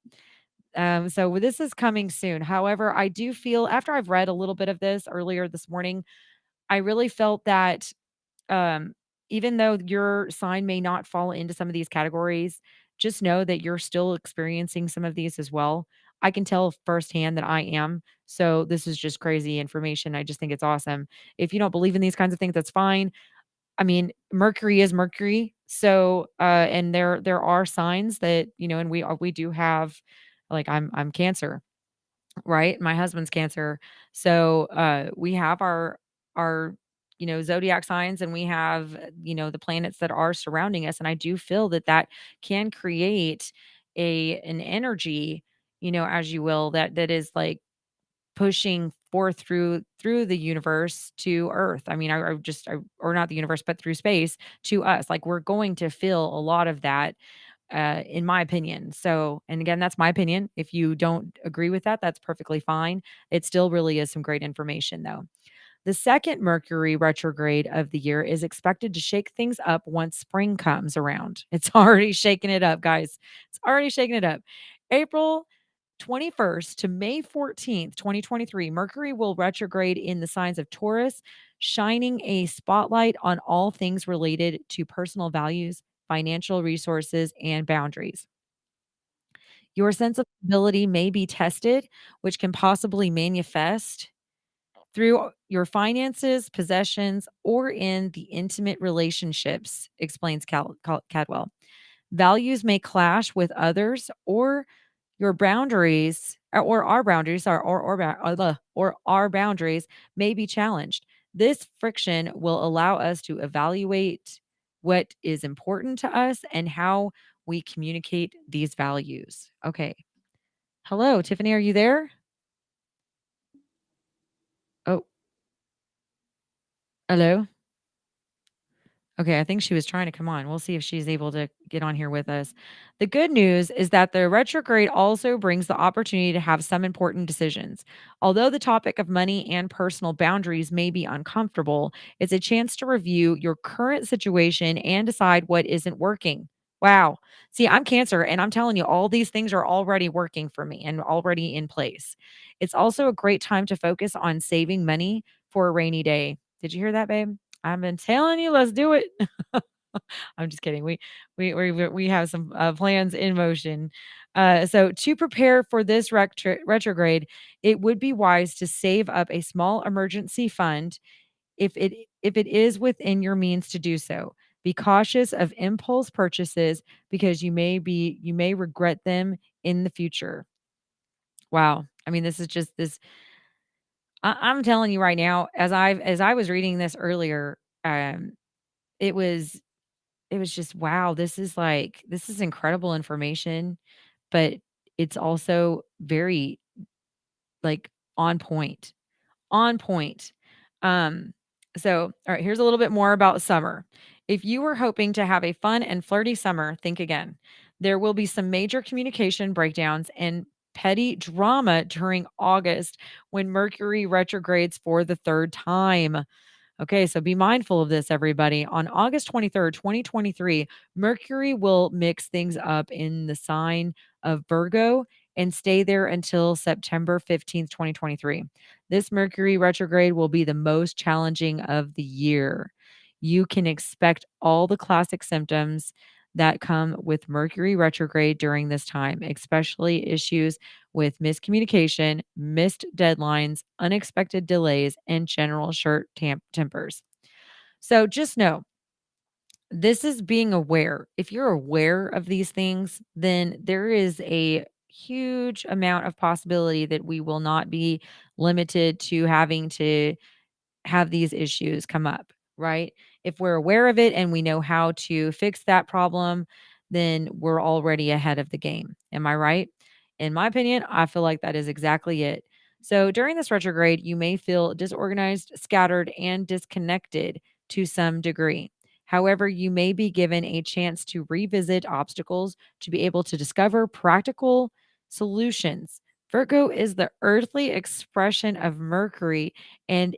So this is coming soon. However, I do feel after I've read a little bit of this earlier this morning, I really felt that um, even though your sign may not fall into some of these categories, just know that you're still experiencing some of these as well. I can tell firsthand that I am. So this is just crazy information. I just think it's awesome. If you don't believe in these kinds of things, that's fine. I mean, Mercury is Mercury. So, and there are signs that, and we do have, like, I'm Cancer, right? My husband's Cancer. So, we have our, zodiac signs, and we have, the planets that are surrounding us. And I do feel that that can create an energy, as you will, that is like pushing forth through the universe to Earth. I mean, or not the universe, but through space to us. Like, we're going to feel a lot of that, in my opinion. So, and again, that's my opinion. If you don't agree with that, that's perfectly fine. It still really is some great information, though. The second Mercury retrograde of the year is expected to shake things up once spring comes around. It's already shaking it up, guys. It's already shaking it up. April 21st to May 14th, 2023, Mercury will retrograde in the signs of Taurus, shining a spotlight on all things related to personal values, financial resources, and boundaries. Your sense of ability may be tested, which can possibly manifest through your finances, possessions, or in the intimate relationships, explains Cadwell. Values may clash with others, or your boundaries or our boundaries or our boundaries may be challenged. This friction will allow us to evaluate what is important to us and how we communicate these values. Okay. Hello, Tiffany, are you there? Oh, hello. Okay, I think she was trying to come on. We'll see if she's able to get on here with us. The good news is that the retrograde also brings the opportunity to have some important decisions. Although the topic of money and personal boundaries may be uncomfortable, it's a chance to review your current situation and decide what isn't working. Wow. See, I'm Cancer, and I'm telling you, all these things are already working for me and already in place. It's also a great time to focus on saving money for a rainy day. Did you hear that, babe? I've been telling you, let's do it. I'm just kidding. We have some plans in motion. So to prepare for this retrograde, it would be wise to save up a small emergency fund if it is within your means to do so. Be cautious of impulse purchases because you may regret them in the future. Wow. I mean, this is just this. I'm telling you right now, as I was reading this earlier, it was it was just, wow, this is incredible information, but it's also very, like, on point. On point. Um, all right, here's a little bit more about summer. If you were hoping to have a fun and flirty summer, think again. There will be some major communication breakdowns and petty drama during August when Mercury retrogrades for the third time. Okay, so be mindful of this, everybody. On August 23rd, 2023, Mercury will mix things up in the sign of Virgo and stay there until September 15th, 2023. This Mercury retrograde will be the most challenging of the year. You can expect all the classic symptoms that come with Mercury retrograde during this time, especially issues with miscommunication, missed deadlines, unexpected delays, and general short tempers. So just know this is being aware. If you're aware of these things, then there is a huge amount of possibility that we will not be limited to having to have these issues come up, right? If we're aware of it and we know how to fix that problem, then we're already ahead of the game. Am I right? In my opinion, I feel like that is exactly it. So during this retrograde, you may feel disorganized, scattered, and disconnected to some degree. However, you may be given a chance to revisit obstacles to be able to discover practical solutions. Virgo is the earthly expression of Mercury, and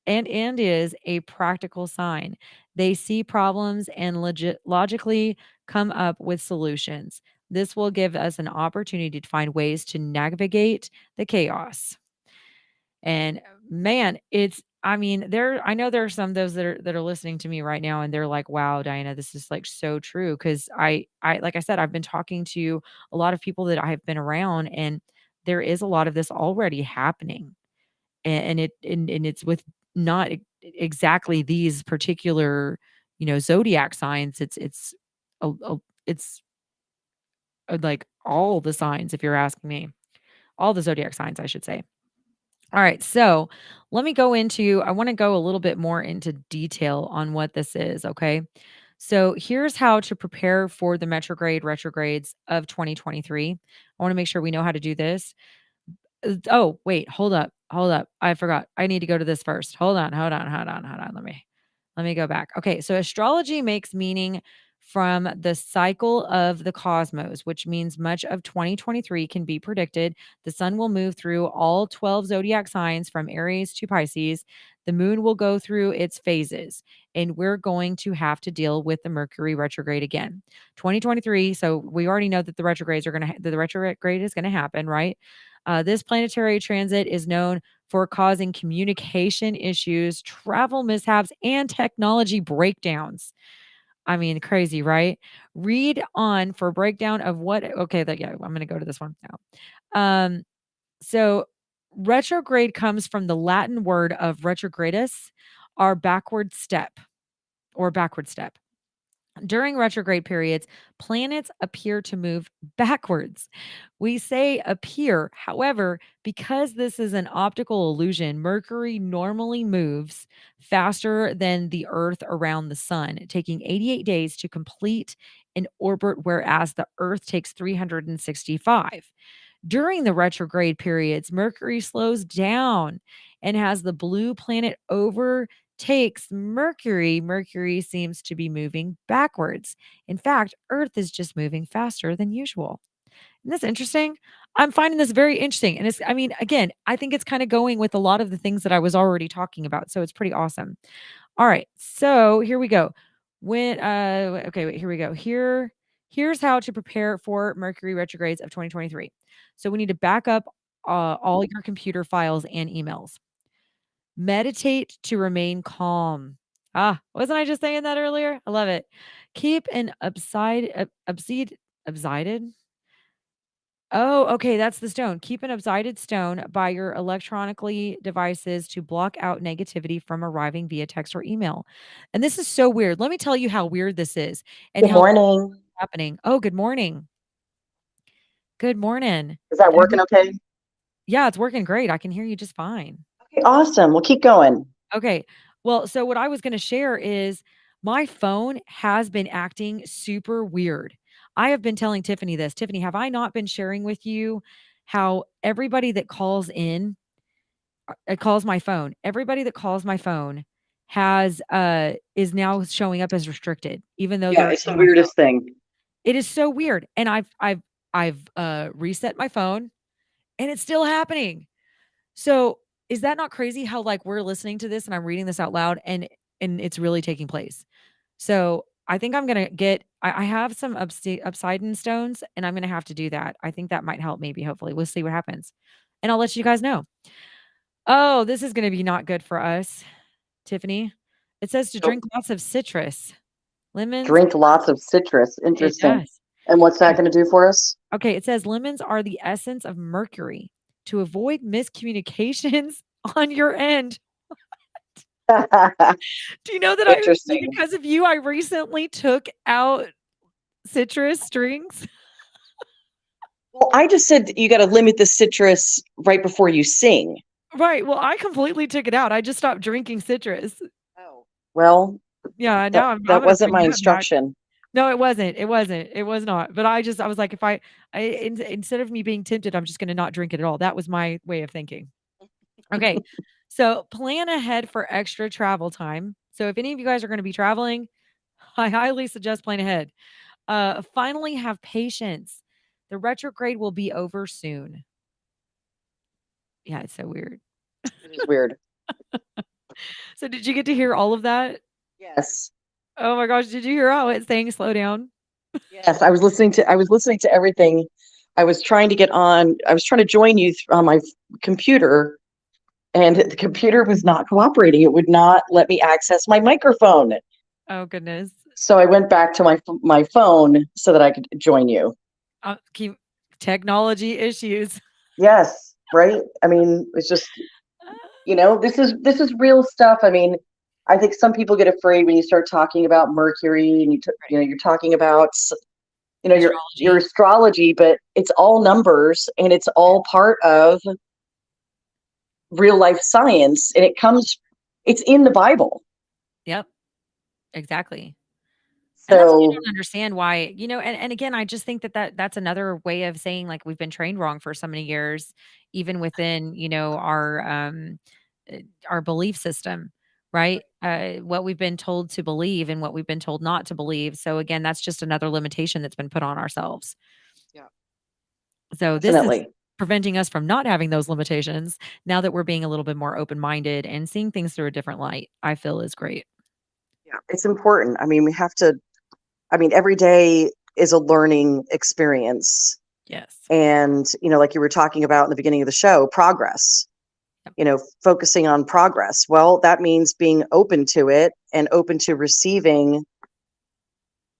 and is a practical sign. They see problems and logically come up with solutions. This will give us an opportunity to find ways to navigate the chaos. And man, it's I mean, I know there are some of those that are listening to me right now and they're like, "Wow, Diana, this is like so true." Cuz I like I said, I've been talking to a lot of people that I have been around and there is a lot of this already happening. And it's with not exactly these particular, zodiac signs. It's like all the signs if you're asking me. All the zodiac signs, I should say. All right, so I want to go a little bit more into detail on what this is, okay? So here's how to prepare for the retrogrades of 2023. I want to make sure we know how to do this. Oh, wait, hold up. Hold up. I forgot. I need to go to this first. Hold on. Hold on. Hold on. Hold on. Let me go back. Okay, so astrology makes meaning from the cycle of the cosmos, which means much of 2023 can be predicted. The sun will move through all 12 zodiac signs from Aries to Pisces. The moon will go through its phases, and we're going to have to deal with the Mercury retrograde again. 2023, so we already know that the retrograde is going to happen, right? This planetary transit is known for causing communication issues, travel mishaps, and technology breakdowns. I mean, crazy, right? Read on for a breakdown of what. Okay, yeah, I'm going to go to this one now. So retrograde comes from the Latin word of retrogradus, our backward step or backward step. During retrograde periods, planets appear to move backwards. We say appear, however, because this is an optical illusion, Mercury normally moves faster than the Earth around the sun, taking 88 days to complete an orbit, whereas the Earth takes 365. During the retrograde periods, Mercury slows down and as the blue planet overtakes Mercury, Mercury seems to be moving backwards. In fact, Earth is just moving faster than usual. Isn't this interesting? I'm finding this very interesting. And I mean, again, I think it's kind of going with a lot of the things that I was already talking about. So it's pretty awesome. All right. So here we go. Okay, wait, here we go. Here's how to prepare for Mercury retrogrades of 2023. So we need to back up all your computer files and emails. Meditate to remain calm. Wasn't I just saying that earlier? I love it. Keep an obsided. Oh, okay, that's the stone. Keep an obsided stone by your electronically devices to block out negativity from arriving via text or email. And this is so weird. Let me tell you how weird this is and Good how it's morning. happening. Oh, good morning. Good morning. Is that Have working you okay? Yeah, it's working great. I can hear you just fine. Okay, awesome. We'll keep going. Okay. Well, so what I was gonna share is my phone has been acting super weird. I have been telling Tiffany this. Tiffany, have I not been sharing with you how everybody that calls in it calls my phone. Everybody that calls my phone is now showing up as restricted, even though Yeah, they're it's the in my phone. weirdest thing. It is so weird. And I've reset my phone and it's still happening. So is that not crazy how like we're listening to this and I'm reading this out loud and it's really taking place? So I think I'm gonna get. I have some obsidian stones, and I'm gonna have to do that. I think that might help. Maybe, hopefully, we'll see what happens, and I'll let you guys know. Oh, this is gonna be not good for us, Tiffany. It says to Nope. drink lots of citrus, lemons. Drink lots of citrus. It Interesting. does. And what's that going to do for us? Okay, it says lemons are the essence of mercury. To avoid miscommunications on your end. Do you know that Interesting. because of you, I recently took out citrus strings? Well, I just said you got to limit the citrus right before you sing. Right. Well, I completely took it out. I just stopped drinking citrus. Oh. Well, Yeah, that, now I'm that gonna wasn't bring my that back. instruction. No, it wasn't. It wasn't. It was not. But I was like, if instead of me being tempted, I'm just gonna not drink it at all. That was my way of thinking. Okay. So plan ahead for extra travel time. So if any of you guys are going to be traveling, I highly suggest plan ahead. Finally have patience. The retrograde will be over soon. Yeah, it's so weird. It is weird. So did you get to hear all of that? Yes. Oh my gosh, did you hear how it's saying slow down? Yes, I was listening to everything. I was trying to get on. I was trying to join you on my computer, and the computer was not cooperating. It would not let me access my microphone. Oh goodness. So I went back to my phone so that I could join you. Keep technology issues. Yes, right? I mean, it's just, this is real stuff. I mean, I think some people get afraid when you start talking about Mercury and you're talking about your Astrology. astrology, but it's all numbers and it's all part of real life science, and it's in the Bible. Yep, exactly. And that's why I So don't understand why, and again, I just think that's another way of saying like we've been trained wrong for so many years, even within, our belief system, right? What we've been told to believe and what we've been told not to believe. So again, that's just another limitation that's been put on ourselves. yeah, So this is definitely. preventing us from not having those limitations now that we're being a little bit more open-minded and seeing things through a different light, I feel is great. Yeah, it's important. I mean, every day is a learning experience. Yes. And, like you were talking about in the beginning of the show, progress, Yep. focusing on progress. Well, that means being open to it and open to receiving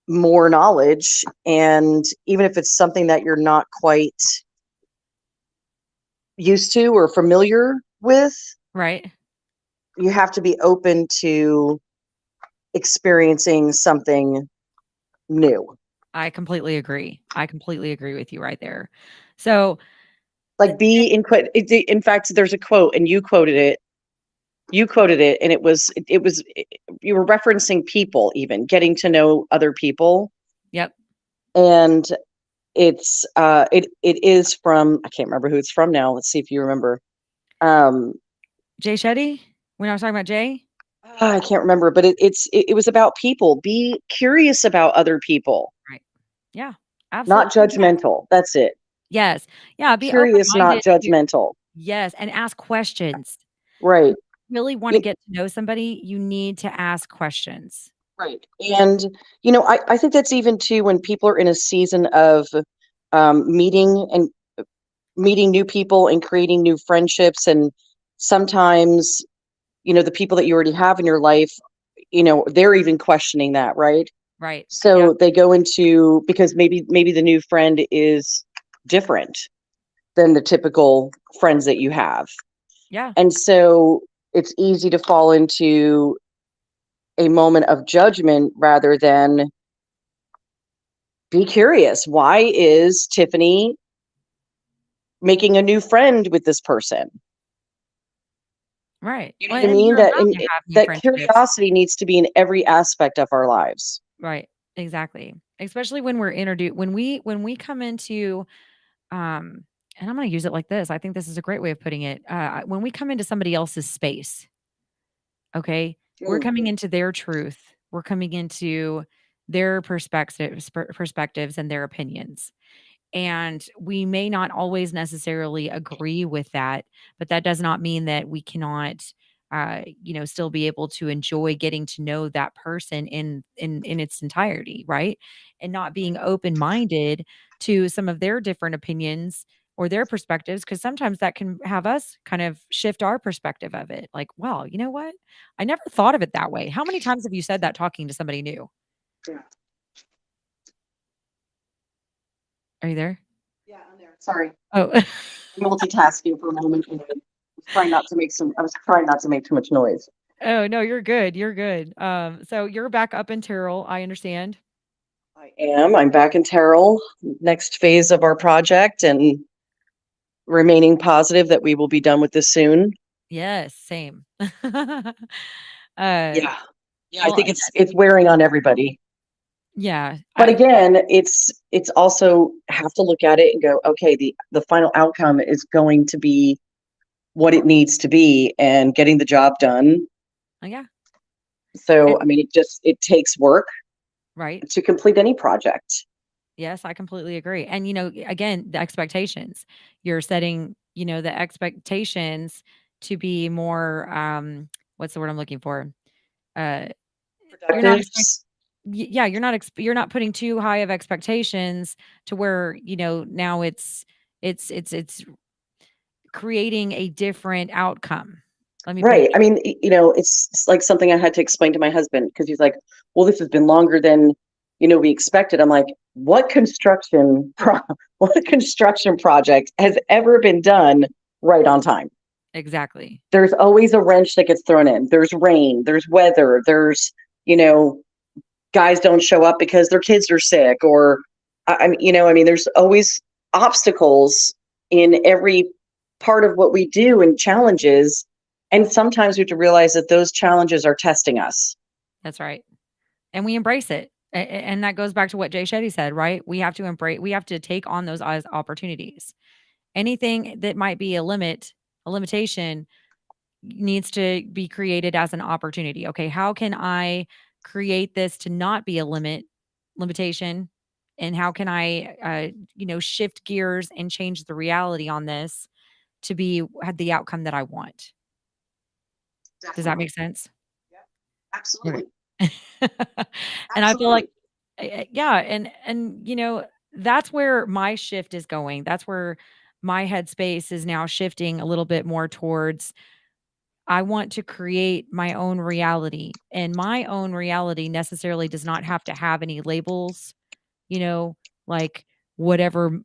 more knowledge. And even if it's something that you're not quite used to or familiar with, Right. you have to be open to experiencing something new. I completely agree. I completely agree with you right there. So, Like in fact, there's a quote and you quoted it. You quoted it, and you were referencing people, even getting to know other people. yep. And it is from, I can't remember who it's from now. Let's see if you remember. Um, Jay Shetty? We're not talking about Jay? I can't remember, but it was about people. Be curious about other people, Right. Yeah. not Absolutely. judgmental. That's it. Yes. Yeah. Be Curious, not open-minded to, judgmental. yes. And ask questions. Right. Really want to You- get to know somebody, you need to ask questions. Right. And, I think that's even too when people are in a season of meeting and meeting new people and creating new friendships. And sometimes, the people that you already have in your life, they're even questioning that. Right. Right. Yeah. So they go into, because maybe the new friend is different than the typical friends that you have. Yeah. And so it's easy to fall into a moment of judgment rather than be curious. Why is Tiffany making a new friend with this person? Right. You know Well, what I and mean? you're allowed to have new That friendships. curiosity needs to be in every aspect of our lives. Right. Exactly. Especially when we're introduced when we come into and I'm going to use it like this. I think this is a great way of putting it. When we come into somebody else's space, okay, we're Mm. coming into their truth. We're coming into their perspectives and their opinions. And we may not always necessarily agree with that, but that does not mean that we cannot still be able to enjoy getting to know that person in its entirety, right? And not being open-minded to some of their different opinions or their perspectives, because sometimes that can have us kind of shift our perspective of it. Like, wow, you know what? I never thought of it that way. How many times have you said that talking to somebody new? Yeah. Are you there? Yeah, I'm there. Sorry. Oh, Multitasking for a moment. And I was trying not to make too much noise. oh no, you're good. You're good. So you're back up in Terrell, I understand. I am. I'm back in Terrell, next phase of our project, and remaining positive that we will be done with this soon. Yes, same. Yeah. Yeah, I Well, think it's wearing on everybody. yeah, But again, it's also have to look at it and go, okay, the final outcome is going to be what it needs to be and getting the job done. yeah, So, I mean, it takes work right. to complete any project. Yes, I completely agree. And again, the expectations. You're setting, the expectations to be more what's the word I'm looking for? Uh you're not Productive. yeah, you're not putting too high of expectations to where, now it's creating a different outcome. Let me put it. Right. I mean, it's like something I had to explain to my husband because he's like, well, this has been longer than, we expected. I'm like, what construction project has ever been done right on time? Exactly. There's always a wrench that gets thrown in. There's rain, there's weather, there's, guys don't show up because their kids are sick or, there's always obstacles in every part of what we do and challenges. And sometimes we have to realize that those challenges are testing us. That's right. And we embrace it. And that goes back to what Jay Shetty said, right? We have to take on those as opportunities. Anything that might be a limitation needs to be created as an opportunity. Okay, how can I create this to not be a limitation? And how can I, shift gears and change the reality on this to be had the outcome that I want? Does that Definitely. make sense? Absolutely. And I feel like, Absolutely. yeah, and that's where my shift is going. That's where my headspace is now shifting a little bit more towards I want to create my own reality, and my own reality necessarily does not have to have any labels, you know, like whatever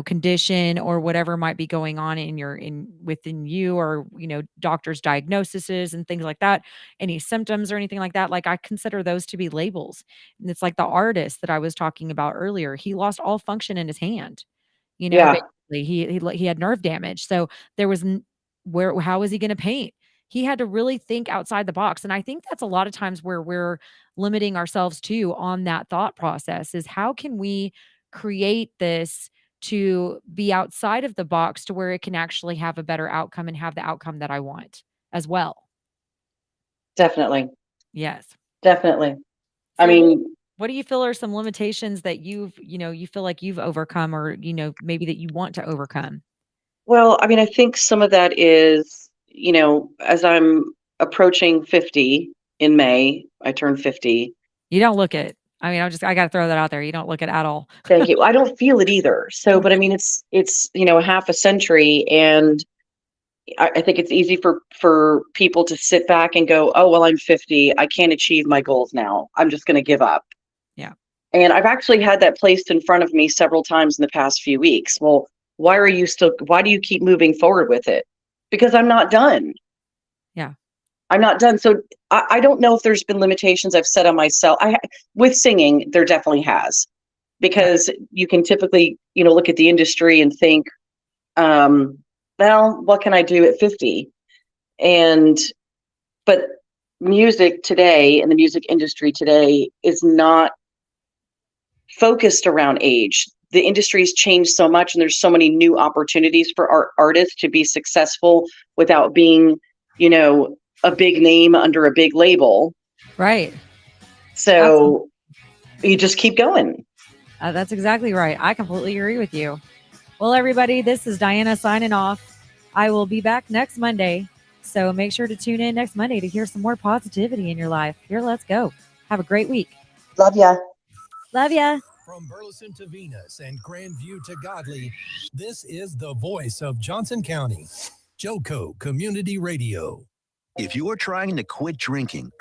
condition or whatever might be going on in within you, or doctors diagnoses and things like that, any symptoms or anything like that. Like, I consider those to be labels. And it's like the artist that I was talking about earlier, he lost all function in his hand. Yeah. Basically he had nerve damage, so there was how is he going to paint? He had to really think outside the box. And I think that's a lot of times where we're limiting ourselves too on that thought process, is how can we create this to be outside of the box to where it can actually have a better outcome and have the outcome that I want as well. Definitely. Yes. Definitely. I So mean, what do you feel are some limitations that you feel like you've overcome, or, maybe that you want to overcome? well, I mean, I think some of that is, as I'm approaching 50 in May, I turned 50. You don't look it. I mean, I got to throw that out there. You don't look it at all. Thank you. I don't feel it either. So, but I mean, it's half a century, and I think it's easy for people to sit back and go, oh, well, I'm 50. I can't achieve my goals now. I'm just going to give up. Yeah. And I've actually had that placed in front of me several times in the past few weeks. Well, why do you keep moving forward with it? Because I'm not done. Yeah. I'm not done. So I don't know if there's been limitations I've set on myself. With singing, there definitely has, because you can typically, look at the industry and think, well, what can I do at 50? But music today and the music industry today is not focused around age. The industry's changed so much, and there's so many new opportunities for our artists to be successful without being, a big name under a big label. Right. So you just keep going. That's exactly right. I completely agree with you. Well, everybody, this is Diana signing off. I will be back next Monday, So make sure to tune in next Monday to hear some more positivity in your life. Here, let's go. Have a great week. Love ya. Love ya. From Burleson to Venus and Grandview to Godley, this is the voice of Johnson County, Joco Community Radio. If you are trying to quit drinking